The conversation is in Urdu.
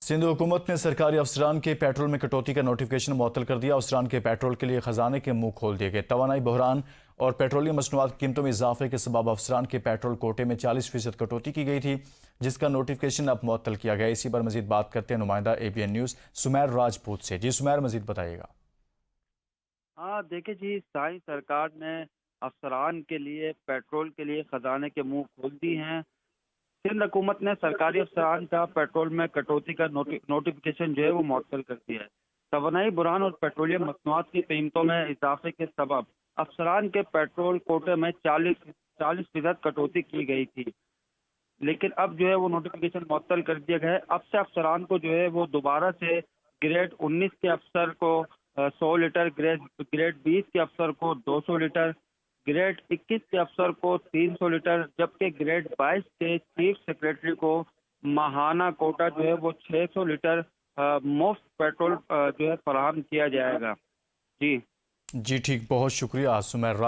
سندھ حکومت نے سرکاری افسران کے پیٹرول میں کٹوتی کا نوٹیفکیشن معطل کر دیا۔ افسران کے پیٹرول کے لیے خزانے کے منہ کھول دیے گئے۔ توانائی بحران اور پیٹرولیم مصنوعات کی قیمتوں میں اضافے کے سبب افسران کے پیٹرول کوٹے میں 40% کٹوتی کی گئی تھی، جس کا نوٹیفکیشن اب معطل کیا گیا۔ اسی پر مزید بات کرتے ہیں نمائندہ ABN نیوز سمیر راجپوت سے۔ جی سمیر، مزید بتائیے گا۔ دیکھیں جی، سائیں سرکار نے افسران کے لیے پیٹرول کے لیے خزانے کے منہ کھول دی ہیں۔ سندھ حکومت نے سرکاری افسران کا پیٹرول میں کٹوتی کا نوٹیفکیشن جو ہے وہ معطل کر دیا ہے۔ توانائی بحران اور پیٹرولیم مصنوعات کی قیمتوں میں اضافے کے سبب افسران کے پیٹرول کوٹے میں 40% کٹوتی کی گئی تھی، لیکن اب جو ہے وہ نوٹیفکیشن معطل کر دیا گیا ہے۔ اب سے افسران کو جو ہے وہ دوبارہ سے گریڈ 19 کے افسر کو 100 لیٹر، گریڈ 20 کے افسر کو 200 لیٹر، گریڈ 21 کے افسر کو 300 لیٹر، جبکہ گریڈ 22 کے چیف سیکریٹری کو ماہانہ کوٹا جو ہے وہ 600 لیٹر مفت پیٹرول جو ہے فراہم کیا جائے گا۔ جی ٹھیک، بہت شکریہ سمیر۔